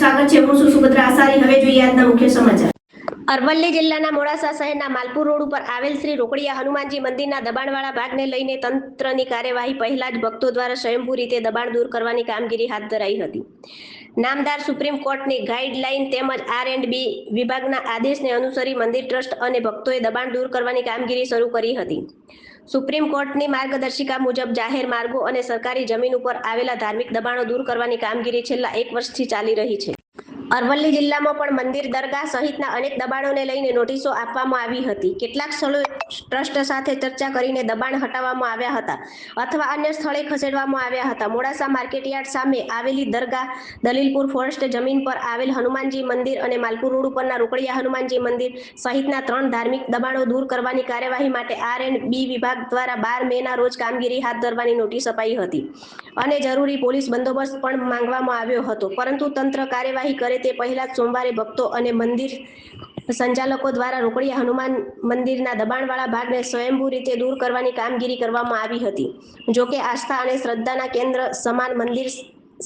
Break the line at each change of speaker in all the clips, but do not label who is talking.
સ્વાગત છે। હું છું સુભદ્રા આસારી। હવે જોઈએ આજના મુખ્ય સમાચાર।
અરવલ્લી જિલ્લાના મોડાસા શહેરના માલપુર રોડ ઉપર આવેલ શ્રી રોકડિયા હનુમાનજી મંદિરના દબાણવાળા ભાગને લઈને તંત્રની કાર્યવાહી પહેલા જ ભક્તો દ્વારા સ્વયંભૂ રીતે દબાણ દૂર કરવાની કામગીરી હાથ ધરાઈ હતી। નામદાર સુપ્રીમ કોર્ટની ગાઈડલાઈન તેમજ R&B વિભાગના આદેશને અનુસરી મંદિર ટ્રસ્ટ અને ભક્તોએ દબાણ દૂર કરવાની કામગીરી શરૂ કરી હતી। સુપ્રીમ કોર્ટની માર્ગદર્શિકા મુજબ જાહેર માર્ગો અને સરકારી જમીન ઉપર આવેલા ધાર્મિક દબાણો દૂર કરવાની કામગીરી છેલ્લા 1 વર્ષથી ચાલી રહી છે। અરવલ્લી જિલ્લામાં પણ મંદિર, દરગાહ સહિતના અનેક દબાણોને લઈને નોટિસો આપવામાં આવી હતી। કેટલાક સ્થળોએ ટ્રસ્ટ સાથે ચર્ચા કરીને દબાણ હટાવવામાં આવ્યા હતા અથવા અન્ય સ્થળે ખસેડવામાં આવ્યા હતા। મોડાસા માર્કેટયાર્ડ સામે આવેલી દરગાહ, દલીલપુર ફોરેસ્ટ જમીન પર આવેલ હનુમાનજી મંદિર અને માલપુર રોડ ઉપરના રોકડિયા હનુમાનજી મંદિર સહિતના 3 ધાર્મિક દબાણો દૂર કરવાની કાર્યવાહી માટે R&B વિભાગ દ્વારા 12 મેના રોજ કામગીરી હાથ ધરવાની નોટિસ અપાઈ હતી અને જરૂરી પોલીસ બંદોબસ્ત પણ માંગવામાં આવ્યો હતો, પરંતુ તંત્ર કાર્યવાહી કરે તે પહેલા જ સોમવારે ભક્તો અને મંદિર સંચાલકો દ્વારા રોકડિયા હનુમાન મંદિરના દબાણવાળા ભાગને સ્વયંભૂ રીતે દૂર કરવાની કામગીરી કરવામાં આવી હતી। જોકે આસ્થા અને શ્રદ્ધાના કેન્દ્ર સમાન મંદિર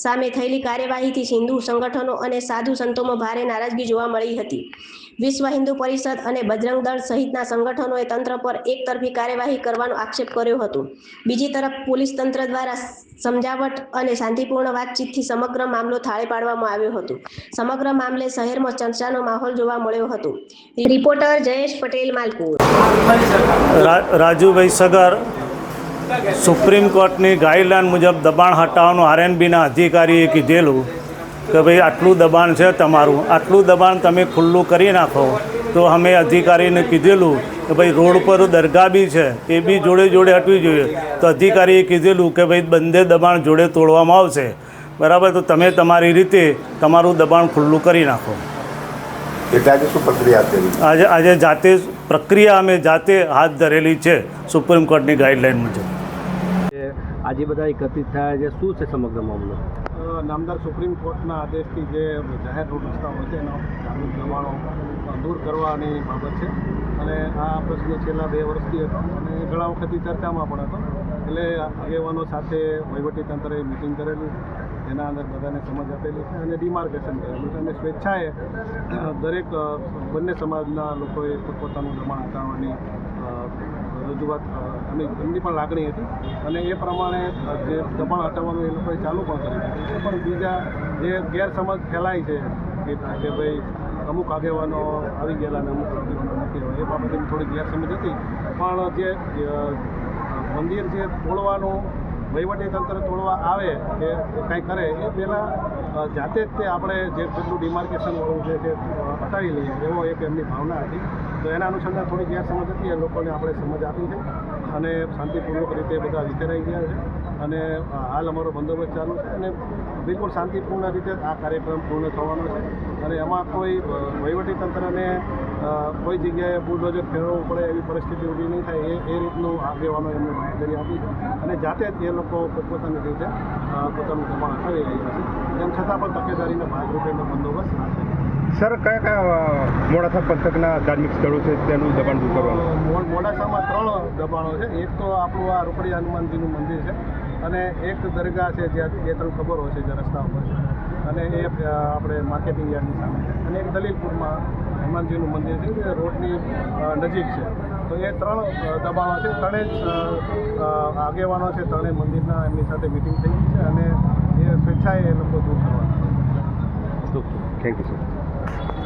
સામે થયેલી કાર્યવાહીથી હિન્દુ સંગઠનો અને સાધુ સંતોમાં ભારે નારાજગી જોવા મળી હતી। વિશ્વ હિન્દુ પરિષદ અને બજરંગ દળ સહિતના સંગઠનોએ તંત્ર પર એકતરફી કાર્યવાહી કરવાનો આક્ષેપ કર્યો હતો। બીજી તરફ પોલીસ તંત્ર દ્વારા સમજાવટ અને શાંતિપૂર્ણ વાતચીતથી સમગ્ર મામલો થાળે પાડવામાં આવ્યો હતો। સમગ્ર મામલે શહેરમાં ચર્ચાનો માહોલ જોવા મળ્યો હતો। રિપોર્ટર જયેશ પટેલ, માલપુર।
રાજુભાઈ સગર, સુપ્રીમ કોર્ટની ગાઈડલાઈન મુજબ દબાણ હટાવવાનું R&Bના અધિકારીએ કીધેલું કે ભાઈ આટલું દબાણ છે તમારું, આટલું દબાણ તમે ખુલ્લું કરી નાખો। તો અમે અધિકારીને કીધેલું કે ભાઈ રોડ પર દરગાહ બી છે એ બી જોડે જોડે હટવી જોઈએ। તો અધિકારીએ કીધેલું કે ભાઈ બંને દબાણ જોડે તોડવામાં આવશે, બરાબર। તો તમે તમારી રીતે તમારું દબાણ ખુલ્લું કરી નાખો।
એટલે આજે શું પ્રક્રિયા કરી?
આજે જાતે પ્રક્રિયા અમે જાતે હાથ ધરેલી છે સુપ્રીમ કોર્ટની ગાઈડલાઈન મુજબ।
આજે બધા એકત્રિત થયા છે, શું છે સમગ્ર મામલો?
નામદાર સુપ્રીમ કોર્ટના આદેશથી જે જાહેર રોડ રસ્તાઓ છે એના ધાર્મિક દબાણો દૂર કરવાની બાબત છે અને આ પ્રશ્ન છેલ્લા 2 વર્ષથી હતો અને ઘણા વખતથી ચર્ચામાં પણ હતો। એટલે આગેવાનો સાથે વહીવટીતંત્રએ મિટિંગ કરેલી, એના અંદર બધાને સમજ આપેલી છે અને ડિમાર્કેશન કરેલું છે અને સ્વેચ્છાએ દરેક બંને સમાજના લોકોએ પોતપોતાનું દબાણ હટાવવાની રજૂઆત એમની પણ લાગણી હતી અને એ પ્રમાણે જે દબાણ હટાવવાનું એ લોકોએ ચાલુ પણ કર્યું। પણ બીજા જે ગેરસમજ ફેલાય છે કે ભાઈ અમુક આગેવાનો આવી ગયેલા અને અમુક આગેવાનો નથી હોય, એ બાબતની થોડી ગેરસમજ હતી। પણ જે મંદિર જે તોડવાનું વહીવટીતંત્ર તોડવા આવે કે કાંઈ કરે એ પહેલાં જાતે જ તે આપણે જે જેટલું ડિમાર્કેશન હોવું છે તે હટાવી લઈએ એવો એક એમની ભાવના હતી। તો એના અનુસંધાન થોડી ગેરસમજ હતી, એ લોકોને આપણે સમજ આપી છે અને શાંતિપૂર્વક રીતે બધા વિખેરાઈ ગયા છે અને હાલ અમારો બંદોબસ્ત ચાલુ છે અને બિલકુલ શાંતિપૂર્ણ રીતે આ કાર્યક્રમ પૂર્ણ થવાનો છે અને એમાં કોઈ વહીવટીતંત્રને કોઈ જગ્યાએ બુલડોઝર ફેરવવું પડે એવી પરિસ્થિતિ ઊભી નહીં થાય એ રીતનું આગેવાનો એમને બાંહેધરી આપી છે અને જાતે જ એ લોકો પોતપોતાની રીતે પોતાનું દબાણ હટાવી રહ્યા છે। તેમ છતાં પણ તકેદારીના ભાગરૂપેનો બંદોબસ્ત છે।
સર, કયા કયા મોડાસા પંથકના ધાર્મિક સ્થળો છે તેનું દબાણ દૂર કરવાનું?
મોડાસામાં 3 દબાણો છે। એક તો આપણું આ રોકડિયા હનુમાનજીનું મંદિર છે અને એક દરગાહ છે જ્યાં 2-3 ખબર હોય છે જે રસ્તા ઉપર છે અને એ આપણે માર્કેટિંગ યાર્ડની સામે છે અને એક દલીલપુરમાં હનુમાનજીનું મંદિર છે જે રોડની નજીક છે। તો એ 3 દબાણો છે। 3 જ આગેવાનો છે, 3 મંદિરના એમની સાથે મિટિંગ થઈ ગઈ છે અને એ સ્વેચ્છાએ એ લોકો દૂર કરવાના છે।
Thank you sir.